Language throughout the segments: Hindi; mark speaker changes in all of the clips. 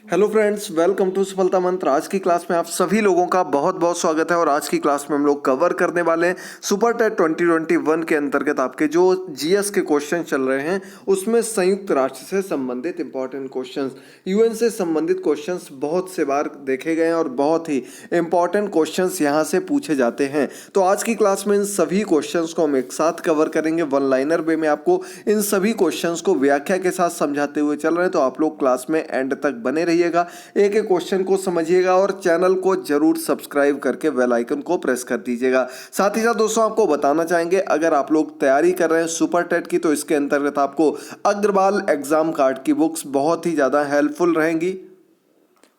Speaker 1: हेलो फ्रेंड्स, वेलकम टू सफलता मंत्र। आज की क्लास में आप सभी लोगों का बहुत बहुत स्वागत है। और आज की क्लास में हम लोग कवर करने वाले हैं सुपर टेट 2021 के अंतर्गत आपके जो जीएस के क्वेश्चन चल रहे हैं उसमें संयुक्त राष्ट्र से संबंधित इंपॉर्टेंट क्वेश्चंस, यूएन से संबंधित क्वेश्चंस बहुत से बार देखे गए हैं और बहुत ही इंपॉर्टेंट क्वेश्चंस यहाँ से पूछे जाते हैं। तो आज की क्लास में इन सभी क्वेश्चंस को हम एक साथ कवर करेंगे। वन लाइनर वे में आपको इन सभी क्वेश्चंस को व्याख्या के साथ समझाते हुए चल रहे हैं। तो आप लोग क्लास में एंड तक बने रहिएगा, एक एक क्वेश्चन को समझिएगा और चैनल को जरूर सब्सक्राइब करके बेल आइकन को प्रेस कर दीजिएगा। साथ ही साथ दोस्तों आपको बताना चाहेंगे, अगर आप लोग तैयारी कर रहे हैं सुपर टेट की तो इसके अंतर्गत आपको अग्रवाल एग्जाम कार्ड की बुक्स बहुत ही ज़्यादा हेल्पफुल रहेंगी।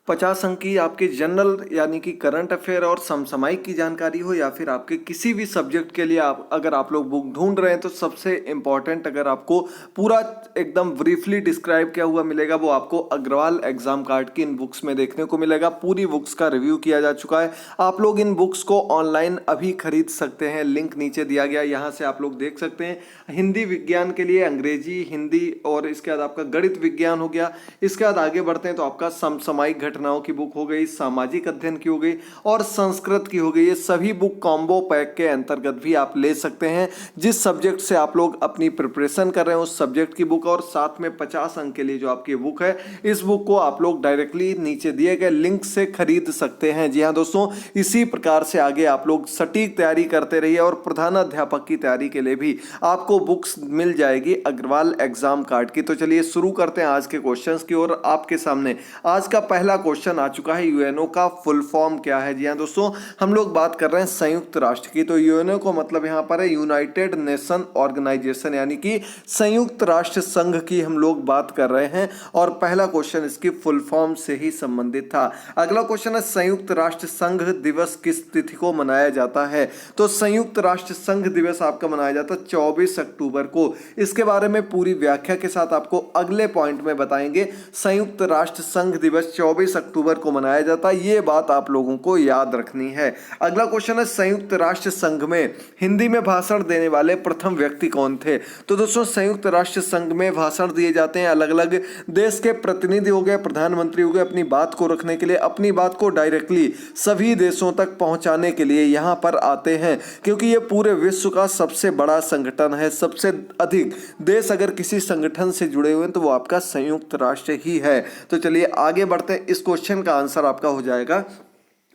Speaker 1: 50 अंक की आपके जनरल यानी कि करंट अफेयर और समसामयिक की जानकारी हो, या फिर आपके किसी भी सब्जेक्ट के लिए अगर आप लोग बुक ढूंढ रहे हैं तो सबसे इंपॉर्टेंट अगर आपको पूरा एकदम ब्रीफली डिस्क्राइब किया हुआ मिलेगा वो आपको अग्रवाल एग्जाम कार्ड की इन बुक्स में देखने को मिलेगा। पूरी बुक्स का रिव्यू किया जा चुका है। आप लोग इन बुक्स को ऑनलाइन अभी खरीद सकते हैं, लिंक नीचे दिया गया, यहाँ से आप लोग देख सकते हैं। हिंदी विज्ञान के लिए अंग्रेजी, हिंदी और इसके बाद आपका गणित विज्ञान हो गया। इसके बाद आगे बढ़ते हैं तो आपका समसामयिक घटनाओं की बुक हो गई, सामाजिक अध्ययन की हो गई और संस्कृत की हो गई। ये सभी बुक कॉम्बो पैक के अंतर्गत भी आप ले सकते हैं। जिस सब्जेक्ट से आप लोग अपनी प्रिपरेशन कर रहे हैं उस सब्जेक्ट की बुक और साथ में 50 अंक के लिए जो आपकी बुक है, इस बुक को आप लोग डायरेक्टली नीचे दिए गए लिंक से खरीद सकते हैं। जी हाँ दोस्तों, इसी प्रकार से आगे आप लोग सटीक तैयारी करते रहिए और प्रधानाध्यापक की तैयारी के लिए भी आपको बुक्स मिल जाएगी अग्रवाल एग्जाम कार्ड की। तो चलिए शुरू करते हैं आज के क्वेश्चंस की ओर। आपके सामने आज का पहला क्वेश्चन आ चुका है, यूएनओ का फुल फॉर्म क्या है। जी हाँ दोस्तों, हम लोग बात कर रहे हैं संयुक्त राष्ट्र की। तो यूएनओ को मतलब यहाँ पर है यूनाइटेड नेशन ऑर्गेनाइजेशन, यानी कि संयुक्त राष्ट्र संघ की हम लोग बात कर रहे हैं। और पहला क्वेश्चन इसकी फुल फॉर्म से ही संबंधित था। अगला क्वेश्चन है, संयुक्त राष्ट्र संघ दिवस किस तिथि को मनाया जाता है। तो संयुक्त राष्ट्र संघ दिवस आपका मनाया जाता है 24 अक्टूबर को। इसके बारे में पूरी व्याख्या के साथ आपको अगले पॉइंट में बताएंगे। संयुक्त राष्ट्र संघ दिवस 24 अक्टूबर को मनाया जाता है, ये बात आप लोगों को याद रखनी है। अगला क्वेश्चन है, संयुक्त राष्ट्र संघ में हिंदी में भाषण देने वाले प्रथम व्यक्ति कौन थे। तो दोस्तों संयुक्त राष्ट्र संघ में भाषण दिए जाते हैं, अलग अलग देश के प्रतिनिधि हो गए, प्रधानमंत्री हो गए, अपनी बात को रखने के लिए, अपनी बात को डायरेक्टली सभी देशों तक पहुंचाने के लिए यहाँ पर आते हैं, क्योंकि ये पूरे विश्व का सबसे बड़ा संगठन है। सबसे अधिक देश अगर किसी संगठन से जुड़े हुए हैं तो वो आपका संयुक्त राष्ट्र ही है। तो चलिए आगे बढ़ते हैं। इस क्वेश्चन का आंसर आपका हो जाएगा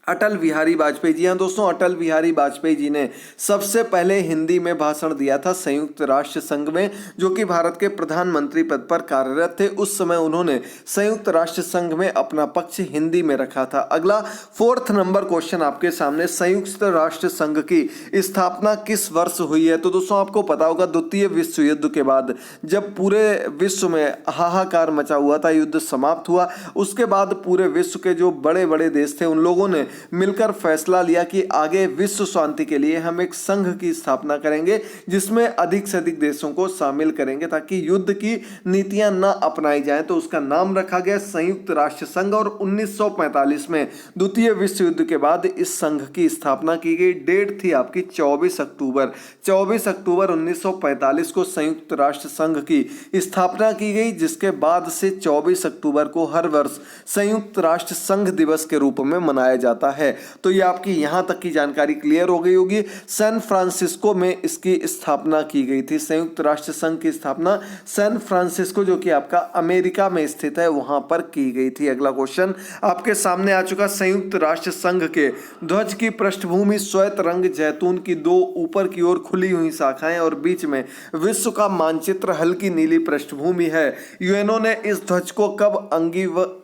Speaker 1: अटल बिहारी वाजपेयी। जी हाँ दोस्तों, अटल बिहारी वाजपेयी जी ने सबसे पहले हिंदी में भाषण दिया था संयुक्त राष्ट्र संघ में, जो कि भारत के प्रधानमंत्री पद पर कार्यरत थे। उस समय उन्होंने संयुक्त राष्ट्र संघ में अपना पक्ष हिंदी में रखा था। अगला 4th नंबर क्वेश्चन आपके सामने, संयुक्त राष्ट्र संघ की स्थापना किस वर्ष हुई है। तो दोस्तों आपको पता होगा, द्वितीय विश्व युद्ध के बाद जब पूरे विश्व में हाहाकार मचा हुआ था, युद्ध समाप्त हुआ, उसके बाद पूरे विश्व के जो बड़े बड़े देश थे उन लोगों ने मिलकर फैसला लिया कि आगे विश्व शांति के लिए हम एक संघ की स्थापना करेंगे जिसमें अधिक से अधिक देशों को शामिल करेंगे ताकि युद्ध की नीतियां न अपनाई जाएं। तो उसका नाम रखा गया संयुक्त राष्ट्र संघ। और 1945 में द्वितीय विश्व युद्ध के बाद इस संघ की स्थापना की गई। डेट थी आपकी 24 अक्टूबर 1945 को संयुक्त राष्ट्र संघ की स्थापना की गई, जिसके बाद से 24 अक्टूबर को हर वर्ष संयुक्त राष्ट्र संघ दिवस के रूप में मनाया जाता है। तो ये आपकी यहां तक की जानकारी क्लियर हो गई होगी। सैन फ्रांसिस्को में इसकी स्थापना की गई थी। संयुक्त राष्ट्र संघ की स्थापना सैन फ्रांसिस्को, जो कि आपका अमेरिका में स्थित है, वहां पर की गई थी। अगला क्वेश्चन आपके सामने आ चुका, संयुक्त राष्ट्र संघ के ध्वज की पृष्ठभूमि श्वेत रंग, जैतून की 2 ऊपर की ओर खुली हुई शाखाएं और बीच में विश्व का मानचित्र, हल्की नीली पृष्ठभूमि है। यूएनओ ने इस ध्वज को कब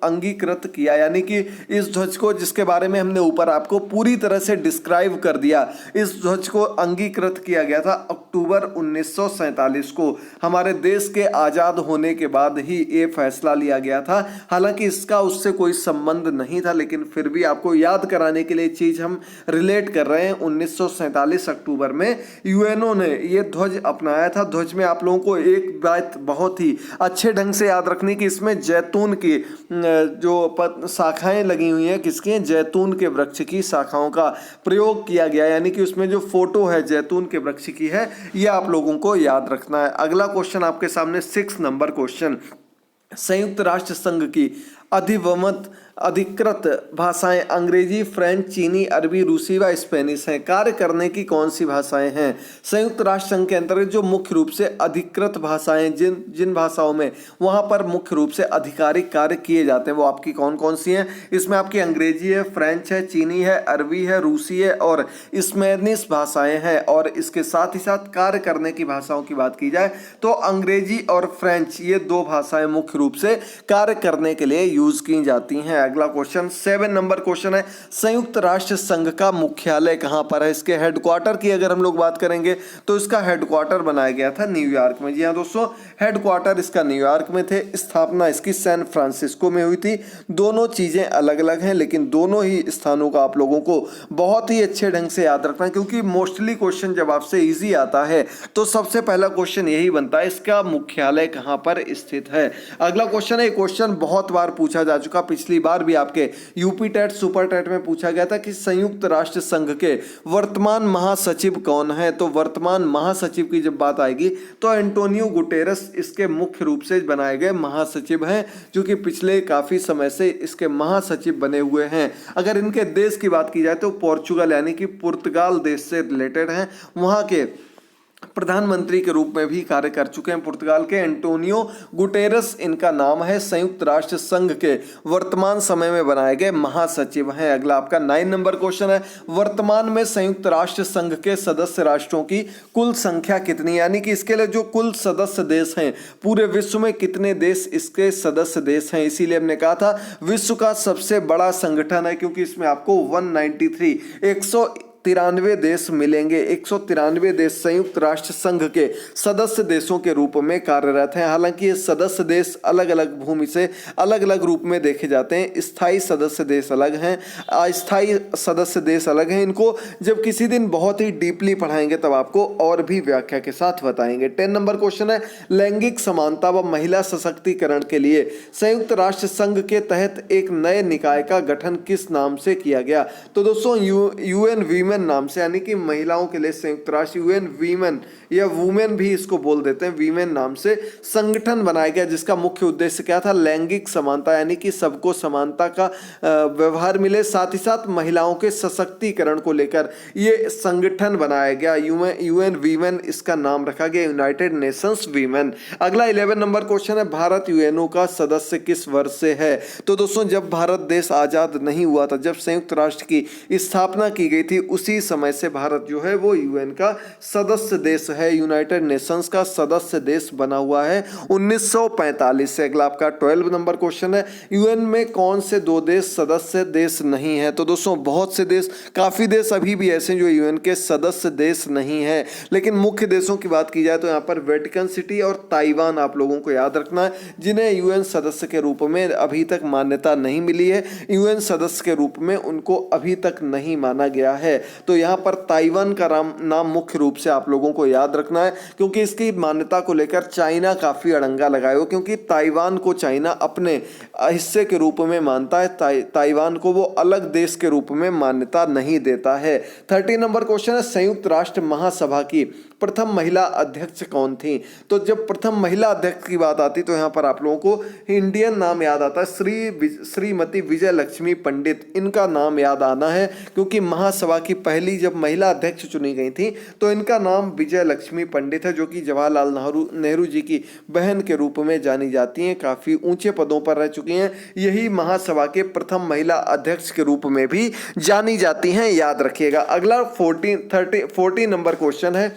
Speaker 1: अंगीकृत किया, यानी कि इस ध्वज को जिसके बारे में हमने ऊपर आपको पूरी तरह से डिस्क्राइब कर दिया, इस ध्वज को अंगीकृत किया गया था अक्टूबर 1947 को। हमारे देश के आजाद होने के बाद ही ये फैसला लिया गया था। हालांकि इसका उससे कोई संबंध नहीं था, लेकिन फिर भी आपको याद कराने के लिए चीज हम रिलेट कर रहे हैं। 1947 अक्टूबर में यूएनओ ने ये ध्वज अपनाया था। ध्वज में आप लोगों को एक बात बहुत ही अच्छे ढंग से याद रखनी कि इसमें जैतून की जो शाखाएं लगी हुई हैं, किसकी हैं, जैतून के वृक्ष की शाखाओं का प्रयोग किया गया, यानी कि उसमें जो फोटो है जैतून के वृक्ष की है, ये आप लोगों को याद रखना है। अगला क्वेश्चन आपके सामने 6 नंबर क्वेश्चन, संयुक्त राष्ट्र संघ की अधिवमत अधिकृत भाषाएं अंग्रेजी, फ्रेंच, चीनी, अरबी, रूसी व स्पेनिश हैं। कार्य करने की कौन सी भाषाएं हैं? संयुक्त राष्ट्र संघ के अंतर्गत जो मुख्य रूप से अधिकृत भाषाएं जिन भाषाओं में वहां पर मुख्य रूप से आधिकारिक कार्य किए जाते हैं वो आपकी कौन कौन सी हैं? इसमें आपकी अंग्रेजी है, फ्रेंच है, चीनी है, अरबी है, रूसी है और स्पेनिश भाषाएं हैं। और इसके साथ ही साथ कार्य करने की भाषाओं की बात की जाए तो अंग्रेजी और फ्रेंच ये दो भाषाएं मुख्य रूप से कार्य करने के लिए यूज की जाती हैं। अगला क्वेश्चन 7 नंबर क्वेश्चन है, संयुक्त राष्ट्र संघ का मुख्यालय कहां पर है? इसके हेडक्वार्टर की अगर हम लोग बात करेंगे तो इसका हेडक्वार्टर बनाया गया था न्यूयॉर्क में। जी हाँ दोस्तों, हेडक्वार्टर इसका न्यूयॉर्क में थे। स्थापना इसकी सैन फ्रांसिस्को में हुई थी। दोनों चीजें अलग अलग हैं लेकिन दोनों ही स्थानों का आप लोगों को बहुत ही अच्छे ढंग से याद रखना है, क्योंकि मोस्टली क्वेश्चन जब आपसे इजी आता है तो सबसे पहला क्वेश्चन यही बनता है, इसका मुख्यालय कहां पर स्थित है। अगला क्वेश्चन है, क्वेश्चन बहुत बार पूछा जा चुका, पिछली बार भी आपके यूपी टेट सुपर टेट में पूछा गया था कि संयुक्त राष्ट्र संघ के वर्तमान महासचिव कौन है। तो वर्तमान महासचिव की जब बात आएगी तो एंटोनियो गुटेरस इसके मुख्य रूप से बनाए गए महासचिव हैं, जो कि पिछले काफी समय से इसके महासचिव बने हुए हैं। अगर इनके देश की बात की जाए तो पोर्चुगल यानी कि पुर्तगाल देश से रिलेटेड हैं। वहां के प्रधानमंत्री के रूप में भी कार्य कर चुके हैं पुर्तगाल के। एंटोनियो गुटेरस इनका नाम है, संयुक्त राष्ट्र संघ के वर्तमान समय में बनाए गए महासचिव हैं। अगला आपका 9 नंबर क्वेश्चन है, वर्तमान में संयुक्त राष्ट्र संघ के सदस्य राष्ट्रों की कुल संख्या कितनी, यानी कि इसके लिए जो कुल सदस्य देश हैं पूरे विश्व में कितने देश इसके सदस्य देश हैं। इसीलिए हमने कहा था विश्व का सबसे बड़ा संगठन है, क्योंकि इसमें आपको 193 देश मिलेंगे। 193 देश संयुक्त राष्ट्र संघ के सदस्य देशों के रूप में कार्यरत हैं। हालांकि ये सदस्य देश अलग अलग भूमि से अलग अलग रूप में देखे जाते हैं। स्थायी सदस्य देश अलग हैं, अस्थायी सदस्य देश अलग हैं। इनको जब किसी दिन बहुत ही डीपली पढ़ाएंगे तब आपको और भी व्याख्या के साथ बताएंगे। 10 नंबर क्वेश्चन है, लैंगिक समानता व महिला सशक्तिकरण के लिए संयुक्त राष्ट्र संघ के तहत एक नए निकाय का गठन किस नाम से किया गया? तो दोस्तों यूएन वीमेन नाम से, यानी कि महिलाओं के लिए संयुक्त राष्ट्र यूएन वीमेन या वुमेन भी इसको बोल देते हैं, वीमेन नाम से संगठन बनाया गया, जिसका मुख्य उद्देश्य क्या था? लैंगिक समानता, यानी कि सबको समानता का व्यवहार मिले, साथ ही साथ महिलाओं के सशक्तिकरण को लेकर ये संगठन बनाया गया। यूएन वीमेन इसका नाम रखा गया, यूनाइटेड नेशंस वीमेन। अगला 11 नंबर क्वेश्चन है, भारत यूएनओ का सदस्य किस वर्ष से है? तो दोस्तों जब भारत देश आजाद नहीं हुआ था, जब संयुक्त राष्ट्र की स्थापना की गई थी, उसी समय से भारत जो है वो यूएन का सदस्य देश है, यूनाइटेड नेशंस का सदस्य देश बना हुआ है 1945 से। अगला आपका 12 नंबर क्वेश्चन है, यूएन में कौन से 2 देश सदस्य देश नहीं है? तो दोस्तों बहुत से देश, काफी देश अभी भी ऐसे जो यूएन के सदस्य देश नहीं है, लेकिन मुख्य देशों की बात की जाए तो यहाँ पर वेटिकन सिटी और ताइवान आप लोगों को याद रखना है, जिन्हें यूएन सदस्य के रूप में अभी तक मान्यता नहीं मिली है। यूएन सदस्य के रूप में उनको अभी तक नहीं माना गया है। तो यहाँ पर ताइवान का नाम मुख्य रूप से आप लोगों को याद रखना है, क्योंकि इसकी मान्यता को लेकर चाइना काफी अड़ंगा लगाए हो, क्योंकि ताइवान को चाइना अपने हिस्से के रूप में मानता है। ताइवान को वो अलग देश के रूप में मान्यता नहीं देता है। 30 नंबर क्वेश्चन है, संयुक्त राष्ट्र महासभा की प्रथम महिला अध्यक्ष कौन थी? तो जब प्रथम महिला अध्यक्ष की बात आती तो यहाँ पर आप लोगों को इंडियन नाम याद आता है, श्रीमती विजय लक्ष्मी पंडित, इनका नाम याद आना है, क्योंकि महासभा की पहली जब महिला अध्यक्ष चुनी गई थी तो इनका नाम विजय लक्ष्मी पंडित है, जो कि जवाहरलाल नेहरू जी की बहन के रूप में जानी जाती हैं, काफी ऊंचे पदों पर रह चुकी हैं। यही महासभा के प्रथम महिला अध्यक्ष के रूप में भी जानी जाती हैं, याद रखिएगा। अगला 14 नंबर क्वेश्चन है,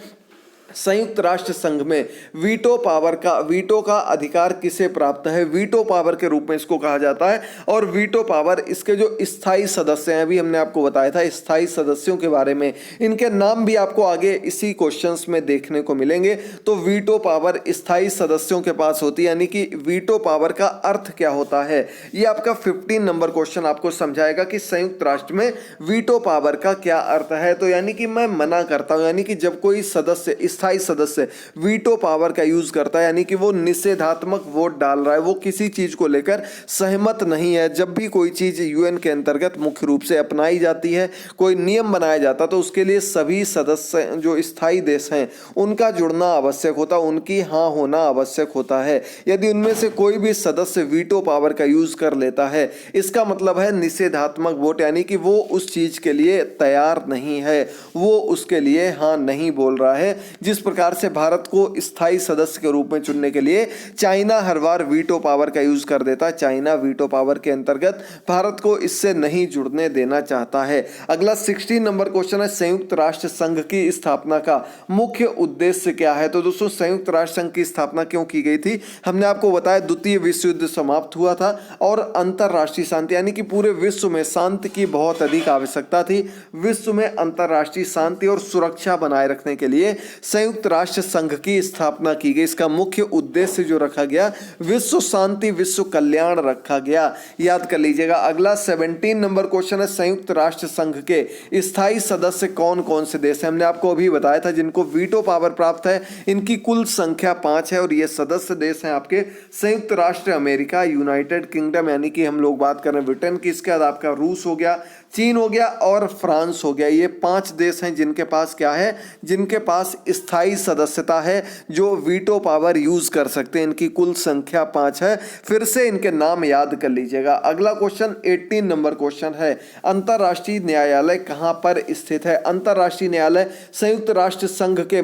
Speaker 1: संयुक्त राष्ट्र संघ में वीटो का अधिकार किसे प्राप्त है? वीटो पावर के रूप में इसको कहा जाता है। और वीटो पावर इसके जो स्थायी सदस्य हैं, अभी हमने आपको बताया था स्थायी सदस्यों के बारे में, इनके नाम भी आपको आगे इसी क्वेश्चंस में देखने को मिलेंगे। तो वीटो पावर स्थायी सदस्यों के पास होती है, यानी कि वीटो पावर का अर्थ क्या होता है, ये आपका 15 नंबर क्वेश्चन आपको समझाएगा कि संयुक्त राष्ट्र में वीटो पावर का क्या अर्थ है। तो यानी कि मैं मना करता हूं, यानी कि जब कोई सदस्य स्थायी सदस्य वीटो पावर का यूज करता है, यानी कि वो निषेधात्मक वोट डाल रहा है, वो किसी चीज को लेकर सहमत नहीं है। जब भी कोई चीज यूएन के अंतर्गत मुख्य रूप से अपनाई जाती है, कोई नियम बनाया जाता, तो उसके लिए सभी सदस्य जो स्थायी देश हैं उनका जुड़ना आवश्यक होता, उनकी हाँ होना आवश्यक होता है। यदि उनमें से कोई भी सदस्य वीटो पावर का यूज कर लेता है, इसका मतलब है निषेधात्मक वोट, यानी कि वो उस चीज के लिए तैयार नहीं है, वो उसके लिए हाँ नहीं बोल रहा है। जिस प्रकार से भारत को स्थायी सदस्य के रूप में चुनने के लिए चाइना हर बार वीटो पावर का यूज कर देता है, चाइना वीटो पावर के अंतर्गत भारत को इससे नहीं जुड़ने देना चाहता है। अगला 16 नंबर क्वेश्चन है, संयुक्त राष्ट्र संघ की स्थापना का मुख्य उद्देश्य क्या है? तो दोस्तों, संयुक्त राष्ट्र संघ की स्थापना क्यों की गई थी? हमने आपको बताया द्वितीय विश्व युद्ध समाप्त हुआ था और अंतरराष्ट्रीय शांति, यानी कि पूरे विश्व में शांति की बहुत अधिक आवश्यकता थी। विश्व में अंतरराष्ट्रीय शांति और सुरक्षा बनाए रखने के लिए संयुक्त राष्ट्र संघ की स्थापना की गई। इसका मुख्य उद्देश्य जो रखा गया, विश्व शांति, विश्व कल्याण रखा गया, याद कर लीजिएगा। अगला 17 नंबर क्वेश्चन है, संयुक्त राष्ट्र संघ के स्थायी सदस्य कौन कौन से देश हैं? हमने आपको अभी बताया था जिनको वीटो पावर प्राप्त है, इनकी कुल संख्या 5 है और ये सदस्य देश हैं आपके संयुक्त राष्ट्र अमेरिका, यूनाइटेड किंगडम, यानी कि हम लोग बात कर रहे हैं ब्रिटेन की, इसके बाद आपका रूस हो गया, चीन हो गया और फ्रांस हो गया। ये 5 देश हैं जिनके पास क्या है, जिनके पास स्थायी सदस्यता है, जो वीटो पावर यूज कर सकते हैं। इनकी कुल संख्या 5 है। फिर से इनके नाम याद कर लीजिएगा। अगला क्वेश्चन 18 नंबर क्वेश्चन है, अंतरराष्ट्रीय न्यायालय कहां पर स्थित है? अंतरराष्ट्रीय न्यायालय संयुक्त राष्ट्र संघ के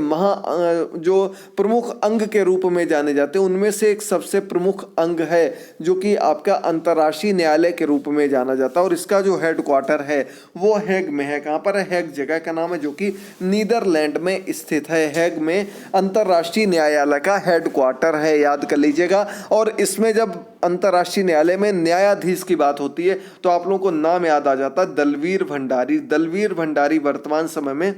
Speaker 1: जो प्रमुख अंग के रूप में जाने जाते हैं, उनमें से एक सबसे प्रमुख अंग है जो कि आपका अंतरराष्ट्रीय न्यायालय के रूप में जाना जाता है और इसका जो हेडक्वार्टर है वो हैग में है। कहां पर है? हैग जगह का नाम है जो कि नीदरलैंड में स्थित है। हैग में अंतरराष्ट्रीय न्यायालय का हेडक्वार्टर है, याद कर लीजिएगा। और इसमें जब अंतरराष्ट्रीय न्यायालय में न्यायाधीश की बात होती है तो आप लोगों को नाम याद आ जाता है, दलवीर भंडारी। दलवीर भंडारी वर्तमान समय में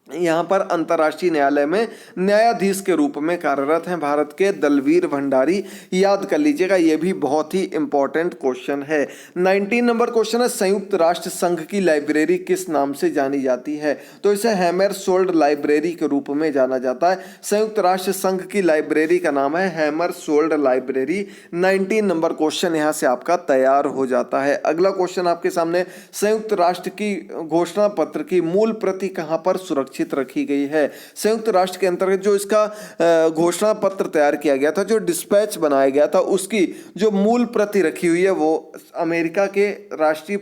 Speaker 1: यहाँ पर अंतर्राष्ट्रीय न्यायालय में न्यायाधीश के रूप में कार्यरत हैं, भारत के दलवीर भंडारी, याद कर लीजिएगा। ये भी बहुत ही इंपॉर्टेंट क्वेश्चन है। 19 नंबर क्वेश्चन है, संयुक्त राष्ट्र संघ की लाइब्रेरी किस नाम से जानी जाती है? तो इसे हैमरसोल्ड लाइब्रेरी के रूप में जाना जाता है। संयुक्त राष्ट्र संघ की लाइब्रेरी का नाम है हैमरसोल्ड लाइब्रेरी। 19 नंबर क्वेश्चन यहाँ से आपका तैयार हो जाता है। अगला क्वेश्चन आपके सामने, संयुक्त राष्ट्र की घोषणा पत्र की मूल प्रति कहाँ पर सुरक्षित रखी गई है? संयुक्त राष्ट्र के अंतर्गत जो इसका घोषणा पत्र तैयार किया गया था, जो डिस्पैच बनाया गया था, उसकी जो मूल प्रति रखी हुई है वो अमेरिका के राष्ट्रीय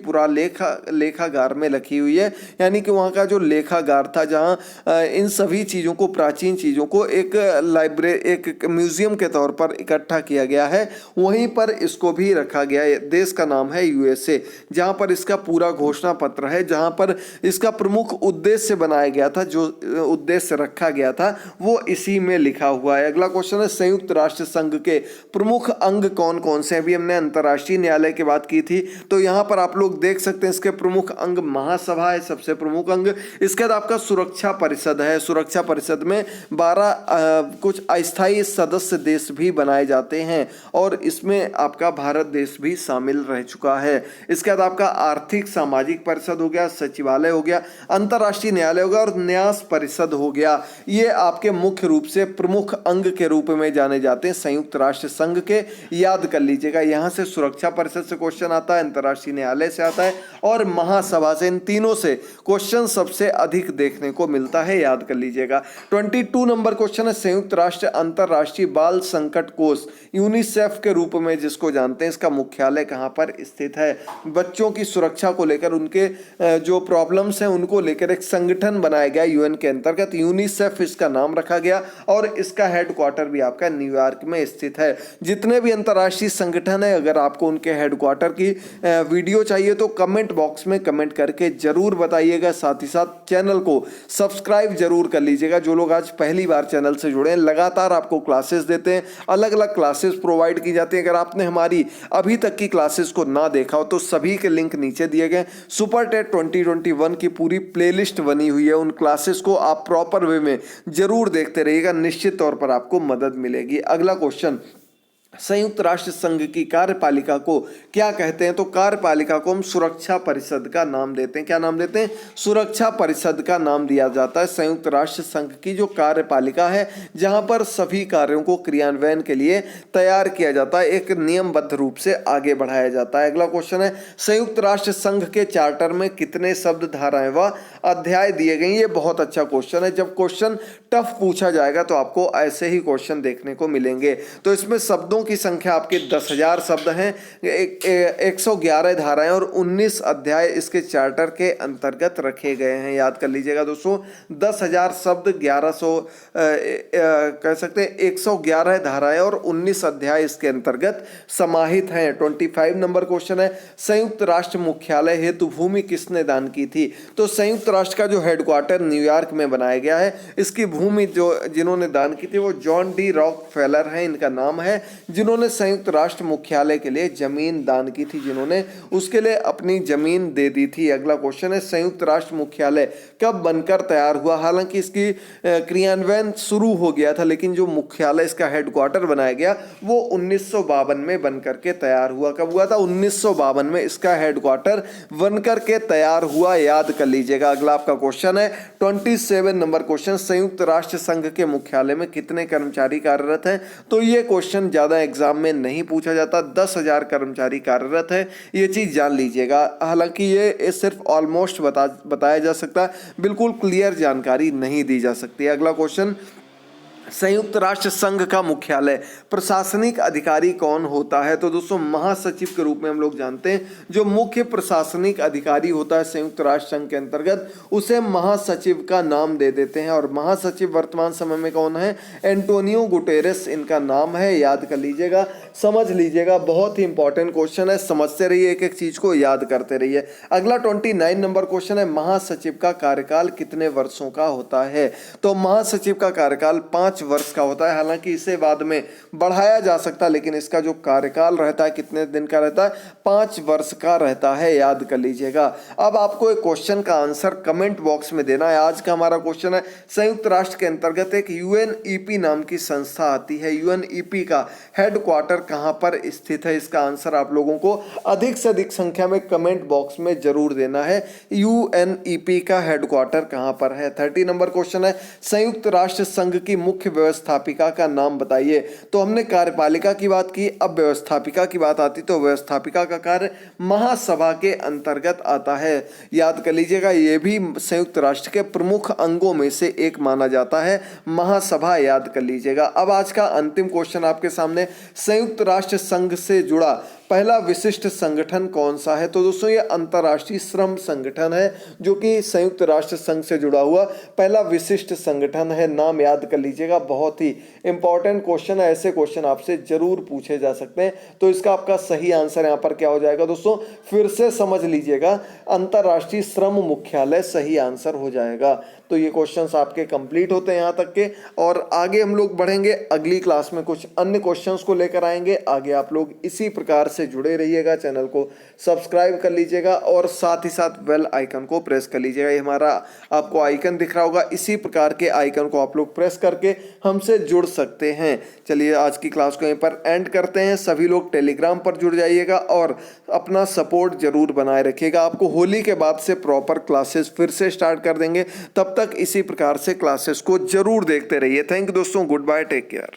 Speaker 1: लेखागार में रखी हुई है। यानी कि वहाँ का जो लेखागार था, जहाँ इन सभी चीज़ों को, प्राचीन चीज़ों को एक एक म्यूजियम के तौर पर इकट्ठा किया गया है, वहीं पर इसको भी रखा गया है। देश का नाम है यूएसए, जहाँ पर इसका पूरा घोषणा पत्र है, जहाँ पर इसका प्रमुख उद्देश्य बनाया गया था, जो उद्देश्य रखा गया था वो इसी में लिखा हुआ है। अगला क्वेश्चन है, संयुक्त राष्ट्र संघ के प्रमुख अंग कौन कौन से हैं? अभी हमने अंतर्राष्ट्रीय न्यायालय की बात की थी, तो यहाँ पर आप लोग देख सकते हैं इसके प्रमुख अंग महासभा है, सबसे प्रमुख अंग। इसके बाद आपका सुरक्षा परिषद है। सुरक्षा परिषद में 12 कुछ अस्थायी सदस्य देश भी बनाए जाते हैं और इसमें आपका भारत देश भी शामिल रह चुका है। इसके बाद आपका आर्थिक सामाजिक परिषद हो गया, सचिवालय हो गया, अंतर्राष्ट्रीय न्यायालय हो गया और न्यास परिषद हो गया। ये आपके मुख्य रूप से प्रमुख अंग के रूप में जाने जाते हैं संयुक्त राष्ट्र संघ के, याद कर लीजिएगा। यहां से सुरक्षा परिषद से क्वेश्चन आता है, अंतर्राष्ट्रीय न्यायालय से आता है और महासभा से। इन तीनों से क्वेश्चन सबसे अधिक देखने को मिलता है, याद कर लीजिएगा। 22 नंबर क्वेश्चन है, संयुक्त राष्ट्र अंतर्राष्ट्रीय बाल संकट कोष यूनिसेफ के रूप में जिसको जानते हैं, इसका मुख्यालय कहां पर स्थित है? बच्चों की सुरक्षा को लेकर, उनके जो प्रॉब्लम्स हैं उनको लेकर एक संगठन बनाया गया यूएन के अंतर्गत, यूनिसेफ इसका नाम रखा गया और इसका हेडक्वार्टर भी आपका न्यूयॉर्क में स्थित है। जितने भी अंतर्राष्ट्रीय संगठन है, अगर आपको उनके हेडक्वार्टर की वीडियो चाहिए तो कमेंट बॉक्स में कमेंट करके जरूर बताइएगा। साथ ही साथ चैनल को सब्सक्राइब जरूर कर लीजिएगा। जो लोग आज पहली बार चैनल से जुड़े हैं, लगातार आपको क्लासेस देते हैं, अलग अलग क्लासेस प्रोवाइड की जाती है। अगर आपने हमारी अभी तक की क्लासेस को ना देखा हो तो सभी के लिंक नीचे दिए गए। सुपर टेट 2021 की पूरी प्लेलिस्ट बनी हुई है, उन क्लासेस को आप प्रॉपर वे में जरूर देखते रहिएगा, निश्चित तौर पर आपको मदद मिलेगी। अगला क्वेश्चन, संयुक्त राष्ट्र संघ की कार्यपालिका को क्या कहते हैं? तो कार्यपालिका को हम सुरक्षा परिषद का नाम देते हैं। क्या नाम देते हैं? सुरक्षा परिषद का नाम दिया जाता है संयुक्त राष्ट्र संघ की जो कार्यपालिका है, जहां पर सभी कार्यों को क्रियान्वयन के लिए तैयार किया जाता है, एक नियमबद्ध रूप से आगे बढ़ाया जाता है। अगला क्वेश्चन है, संयुक्त राष्ट्र संघ के चार्टर में कितने शब्द, धाराएं व अध्याय दिए गए? ये बहुत अच्छा क्वेश्चन है। जब क्वेश्चन टफ पूछा जाएगा तो आपको ऐसे ही क्वेश्चन देखने को मिलेंगे। तो इसमें शब्दों की संख्या आपके 10,000 शब्द हैं, 111 धाराएं और 19 अध्याय इसके चार्टर के अंतर्गत रखे गए हैं। याद कर लीजिएगा दोस्तों, 10,000 शब्द, 1100 कह सकते हैं 111 धाराएं और 19 अध्याय इसके अंतर्गत समाहित हैं। 25 नंबर क्वेश्चन है, संयुक्त राष्ट्र मुख्यालय हेतु भूमि किसने दान की थी? तो संयुक्त राष्ट्र का जो हेडक्वार्टर न्यूयॉर्क में बनाया गया है, इसकी भूमि जो जिन्होंने दान की थी वो जॉन डी रॉकफेलर है, इनका नाम है, जिन्होंने संयुक्त राष्ट्र मुख्यालय के लिए जमीन दान की थी, जिन्होंने उसके लिए अपनी जमीन दे दी थी। अगला क्वेश्चन है, संयुक्त राष्ट्र मुख्यालय कब बनकर तैयार हुआ? हालांकि इसकी क्रियान्वयन शुरू हो गया था, लेकिन जो मुख्यालय इसका हेडक्वार्टर बनाया गया वो 1952 में बनकर के तैयार हुआ। कब हुआ था? 1952 में इसका हेडक्वार्टर बनकर के तैयार हुआ। याद कर लीजिएगा। अगला आपका क्वेश्चन है 27 नंबर क्वेश्चन, संयुक्त राष्ट्र संघ के मुख्यालय में कितने कर्मचारी कार्यरत हैं? तो ये क्वेश्चन ज्यादा एग्जाम में नहीं पूछा जाता। 10,000 कर्मचारी कार्यरत है, ये चीज जान लीजिएगा। हालांकि ये सिर्फ ऑलमोस्ट बताया जा सकता है, बिल्कुल क्लियर जानकारी नहीं दी जा सकती। अगला क्वेश्चन, संयुक्त राष्ट्र संघ का मुख्यालय प्रशासनिक अधिकारी कौन होता है? तो दोस्तों महासचिव के रूप में हम लोग जानते हैं। जो मुख्य प्रशासनिक अधिकारी होता है संयुक्त राष्ट्र संघ के अंतर्गत, उसे महासचिव का नाम दे देते हैं। और महासचिव वर्तमान समय में कौन है? एंटोनियो गुटेरेस इनका नाम है। याद कर लीजिएगा, समझ लीजिएगा, बहुत ही इंपॉर्टेंट क्वेश्चन है। समझते रहिए, एक एक चीज को याद करते रहिए। अगला 29 नंबर क्वेश्चन है, महासचिव का कार्यकाल कितने वर्षों का होता है? तो महासचिव का कार्यकाल 5 वर्ष का होता है। हालांकि इसे बाद में बढ़ाया जा सकता है, लेकिन इसका जो कार्यकाल रहता है कितने दिन का रहता है? 5 वर्ष का रहता है। याद कर लीजिएगा। अब आपको एक क्वेश्चन का आंसर कमेंट बॉक्स में देना है। आज का हमारा क्वेश्चन है, संयुक्त राष्ट्र के अंतर्गत एक यूएनईपी नाम की संस्था आती है। यूएनईपी का हेडक्वार्टर कहां पर स्थित है? इसका आंसर आप लोगों को अधिक से अधिक संख्या में कमेंट बॉक्स में जरूर देना है। यूएनईपी का हेडक्वार्टर कहां पर है? 30 नंबर क्वेश्चन है, संयुक्त राष्ट्र संघ की मुख्य व्यवस्थापिका का नाम बताइए। तो हमने कार्यपालिका की बात की, अब व्यवस्थापिका की बात आती, तो व्यवस्थापिका का कार्य महासभा के अंतर्गत आता है। याद कर लीजिएगा, यह भी संयुक्त राष्ट्र के प्रमुख अंगों में से एक माना जाता है, महासभा। याद कर लीजिएगा। अब आज का अंतिम क्वेश्चन आपके सामने, संयुक्त राष्ट्र संघ से जुड़ा पहला विशिष्ट संगठन कौन सा है? तो दोस्तों ये अंतर्राष्ट्रीय श्रम संगठन है, जो कि संयुक्त राष्ट्र संघ से जुड़ा हुआ पहला विशिष्ट संगठन है। नाम याद कर लीजिएगा, बहुत ही इंपॉर्टेंट क्वेश्चन है। ऐसे क्वेश्चन आपसे जरूर पूछे जा सकते हैं। तो इसका आपका सही आंसर यहाँ पर क्या हो जाएगा दोस्तों? फिर से समझ लीजिएगा, अंतर्राष्ट्रीय श्रम मुख्यालय सही आंसर हो जाएगा। तो ये क्वेश्चंस आपके कंप्लीट होते हैं यहाँ तक के, और आगे हम लोग बढ़ेंगे। अगली क्लास में कुछ अन्य क्वेश्चंस को लेकर आएंगे। आगे आप लोग इसी प्रकार से जुड़े रहिएगा, चैनल को सब्सक्राइब कर लीजिएगा और साथ ही साथ बेल आइकन को प्रेस कर लीजिएगा। ये हमारा आपको आइकन दिख रहा होगा, इसी प्रकार के आइकन को आप लोग प्रेस करके हमसे जुड़ सकते हैं। चलिए आज की क्लास को यहीं पर एंड करते हैं। सभी लोग टेलीग्राम पर जुड़ जाइएगा और अपना सपोर्ट जरूर बनाए रखिएगा। आपको होली के बाद से प्रॉपर क्लासेस फिर से स्टार्ट कर देंगे, तब तक इसी प्रकार से क्लासेस को जरूर देखते रहिए। थैंक यू दोस्तों, गुड बाय, टेक केयर।